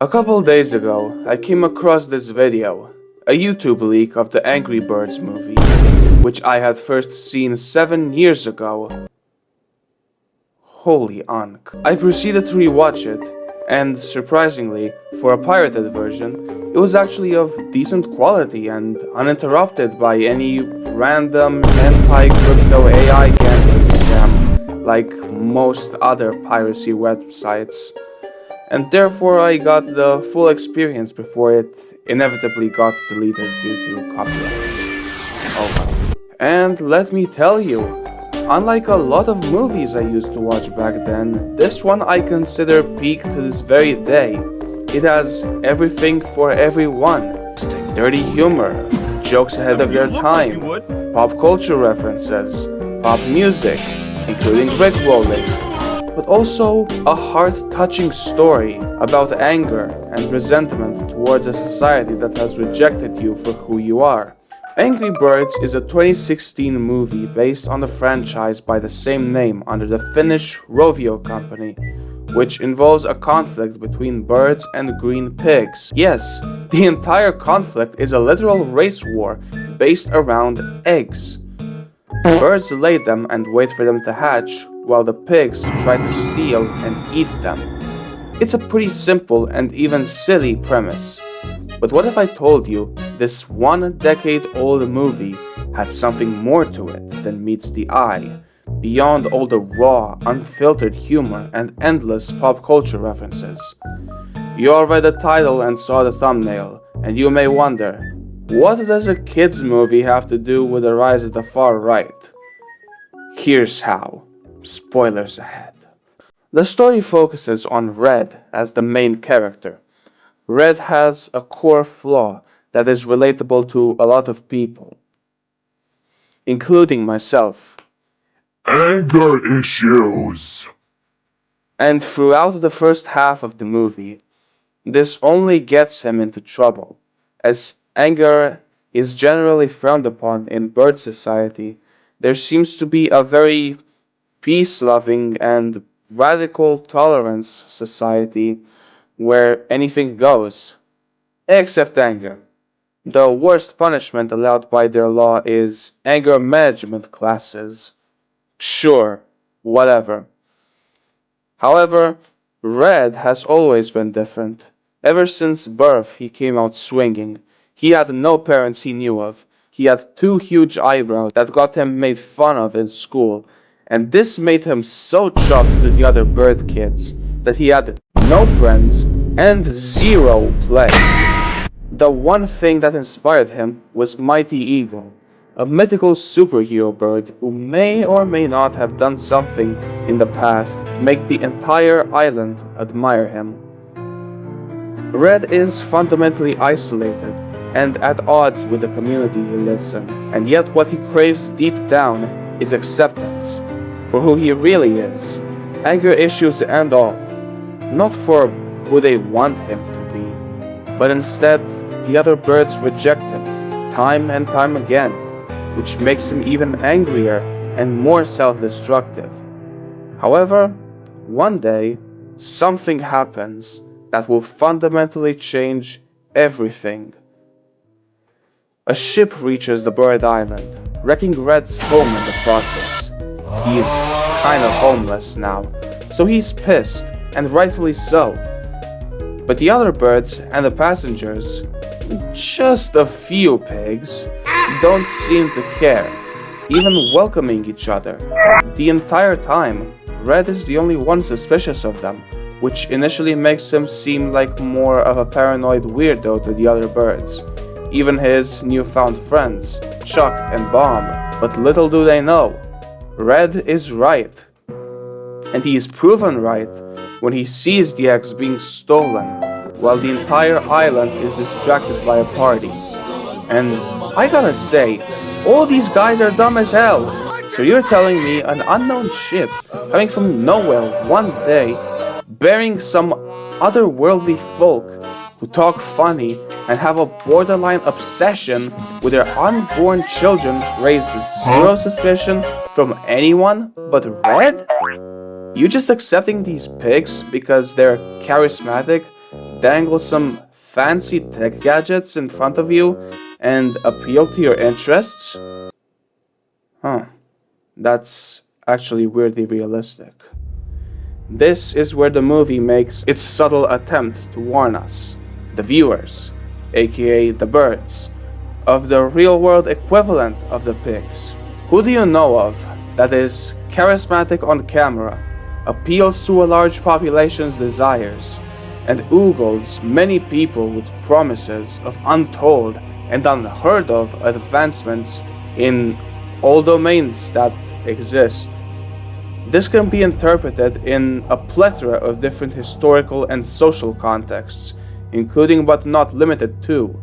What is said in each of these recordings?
A couple days ago, I came across this video, a YouTube leak of the Angry Birds movie, which I had first seen 7 years ago. Holy Ankh. I proceeded to rewatch it, and surprisingly, for a pirated version, it was actually of decent quality and uninterrupted by any random anti-crypto AI gambling scam like most other piracy websites. And therefore I got the full experience before it inevitably got deleted due to copyright. Oh well. And let me tell you, unlike a lot of movies I used to watch back then, this one I consider peak to this very day. It has everything for everyone. Dirty humor, jokes ahead of their time, pop culture references, pop music, including rickrolling, but also a heart-touching story about anger and resentment towards a society that has rejected you for who you are. Angry Birds is a 2016 movie based on the franchise by the same name under the Finnish REUPLOAD company, which involves a conflict between birds and green pigs. Yes, the entire conflict is a literal race war based around eggs. Birds lay them and wait for them to hatch, while the pigs try to steal and eat them. It's a pretty simple and even silly premise. But what if I told you this 1-decade-old movie had something more to it than meets the eye, beyond all the raw, unfiltered humor and endless pop culture references? You all read the title and saw the thumbnail, and you may wonder, what does a kids movie have to do with the rise of the far right? Here's how. Spoilers ahead. The story focuses on Red as the main character. Red has a core flaw that is relatable to a lot of people, including myself. Anger issues. And throughout the first half of the movie, this only gets him into trouble, as anger is generally frowned upon in bird society. There seems to be a very peace-loving and radical tolerance society where anything goes, except anger. The worst punishment allowed by their law is anger management classes. Sure, whatever. However, Red has always been different. Ever since birth he came out swinging. He had no parents he knew of. He had 2 huge eyebrows that got him made fun of in school, and this made him so chuffed to the other bird kids that he had no friends and 0 play. The one thing that inspired him was Mighty Eagle, a mythical superhero bird who may or may not have done something in the past to make the entire island admire him. Red is fundamentally isolated and at odds with the community he lives in, and yet what he craves deep down is acceptance for who he really is, anger issues and all, not for who they want him to be, but instead the other birds reject him time and time again, which makes him even angrier and more self-destructive. However, one day, something happens that will fundamentally change everything. A ship reaches the bird island, wrecking Red's home in the process. He's kinda homeless now, so he's pissed, and rightfully so. But the other birds and the passengers, just a few pigs, don't seem to care, even welcoming each other. The entire time, Red is the only one suspicious of them, which initially makes him seem like more of a paranoid weirdo to the other birds, even his newfound friends, Chuck and Bomb. But little do they know, Red is right. And he is proven right when he sees the eggs being stolen, while the entire island is distracted by a party. And I gotta say, all these guys are dumb as hell. So you're telling me an unknown ship coming from nowhere one day, bearing some otherworldly folk who talk funny and have a borderline obsession with their unborn children raised zero suspicion from anyone but Red? You just accepting these pigs because they're charismatic dangle some fancy tech gadgets in front of you and appeal to your interests? Huh, that's actually weirdly realistic. This is where the movie makes its subtle attempt to warn us, the viewers, aka the birds, of the real-world equivalent of the pigs. Who do you know of that is charismatic on camera, appeals to a large population's desires, and oogles many people with promises of untold and unheard of advancements in all domains that exist? This can be interpreted in a plethora of different historical and social contexts, including but not limited to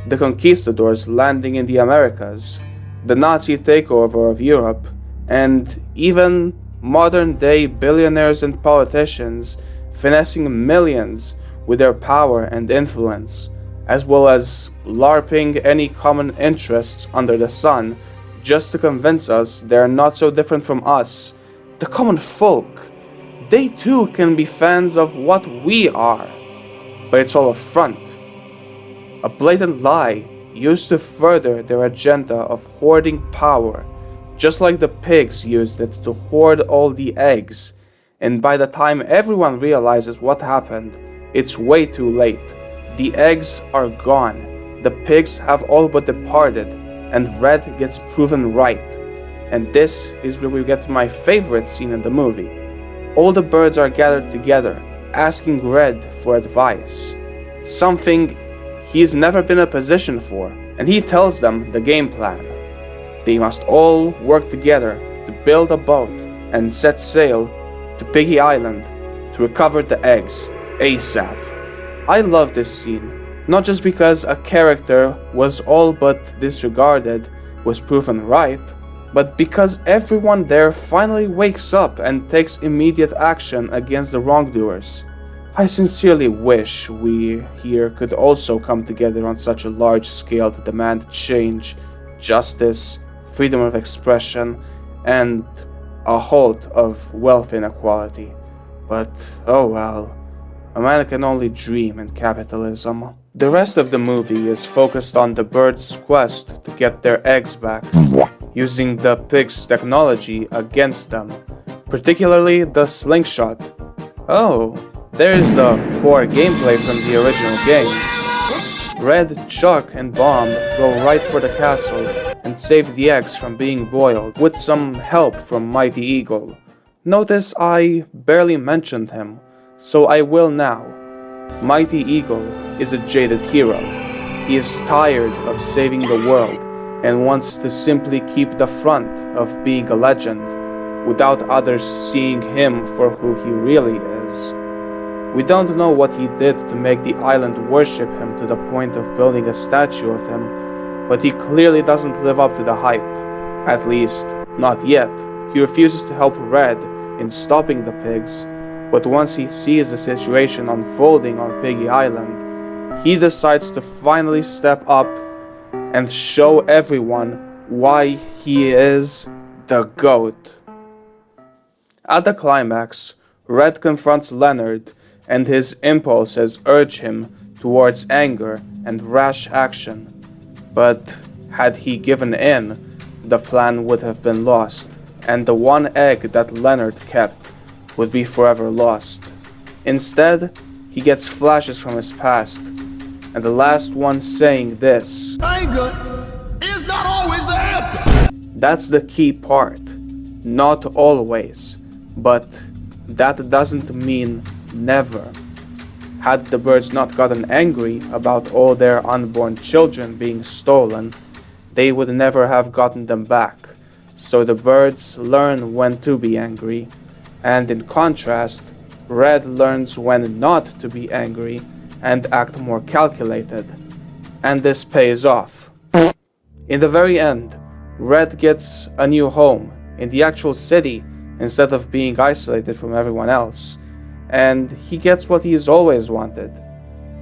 the conquistadors landing in the Americas, the Nazi takeover of Europe, and even modern-day billionaires and politicians finessing millions with their power and influence, as well as LARPing any common interests under the sun just to convince us they're not so different from us, the common folk. They too can be fans of what we are, but it's all a front, a blatant lie used to further their agenda of hoarding power, just like the pigs used it to hoard all the eggs. And by the time everyone realizes what happened, it's way too late. The eggs are gone, the pigs have all but departed, and Red gets proven right. And this is where we get to my favorite scene in the movie. All the birds are gathered together, asking Red for advice, something he's never been in a position for, and he tells them the game plan. They must all work together to build a boat and set sail to Piggy Island to recover the eggs ASAP. I love this scene, not just because a character was all but disregarded was proven right, but because everyone there finally wakes up and takes immediate action against the wrongdoers. I sincerely wish we here could also come together on such a large scale to demand change, justice, freedom of expression, and a halt of wealth inequality. But oh well, a man can only dream in capitalism. The rest of the movie is focused on the birds' quest to get their eggs back, using the pigs' technology against them, particularly the slingshot. Oh, there's the core gameplay from the original games. Red, Chuck, and Bomb go right for the castle and save the eggs from being boiled, with some help from Mighty Eagle. Notice I barely mentioned him, so I will now. Mighty Eagle is a jaded hero. He is tired of saving the world and wants to simply keep the front of being a legend without others seeing him for who he really is. We don't know what he did to make the island worship him to the point of building a statue of him, but he clearly doesn't live up to the hype. At least, not yet. He refuses to help Red in stopping the pigs, but once he sees the situation unfolding on Piggy Island, he decides to finally step up and show everyone why he is the GOAT. At the climax, Red confronts Leonard, and his impulses urge him towards anger and rash action. But had he given in, the plan would have been lost, and the one egg that Leonard kept would be forever lost. Instead, he gets flashes from his past, and the last one saying this: "Anger is not always the answer." That's the key part. Not always, but that doesn't mean never. Had the birds not gotten angry about all their unborn children being stolen, they would never have gotten them back. So the birds learn when to be angry, and in contrast, Red learns when not to be angry and act more calculated. And this pays off. In the very end, Red gets a new home in the actual city instead of being isolated from everyone else. And he gets what he's always wanted: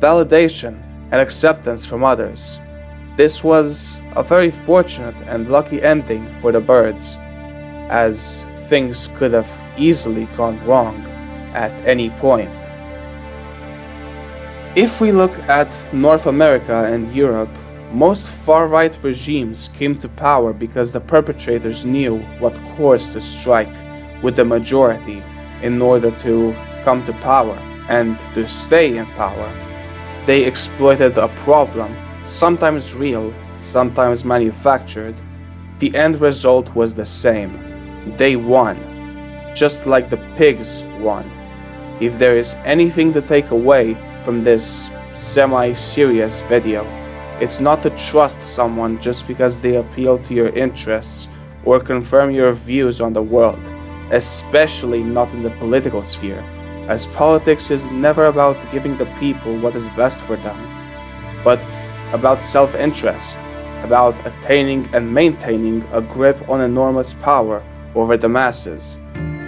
validation and acceptance from others. This was a very fortunate and lucky ending for the birds, as things could have easily gone wrong at any point. If we look at North America and Europe, most far-right regimes came to power because the perpetrators knew what course to strike with the majority in order to come to power and to stay in power. They exploited a problem, sometimes real, sometimes manufactured. The end result was the same. They won, just like the pigs won. If there is anything to take away from this semi-serious video, it's not to trust someone just because they appeal to your interests or confirm your views on the world, especially not in the political sphere, as politics is never about giving the people what is best for them, but about self-interest, about attaining and maintaining a grip on enormous power over the masses.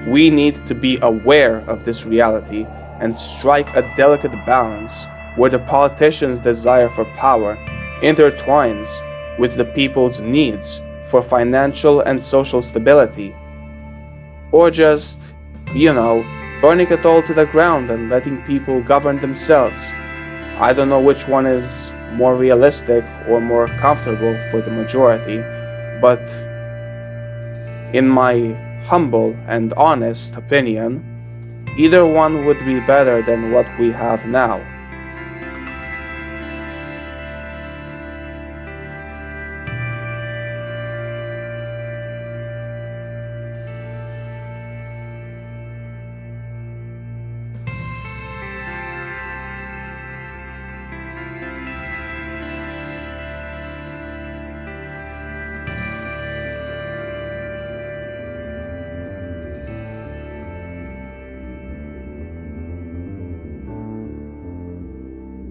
We need to be aware of this reality and strike a delicate balance where the politicians' desire for power intertwines with the people's needs for financial and social stability, or just, burning it all to the ground and letting people govern themselves. I don't know which one is more realistic or more comfortable for the majority, but in my humble and honest opinion, either one would be better than what we have now.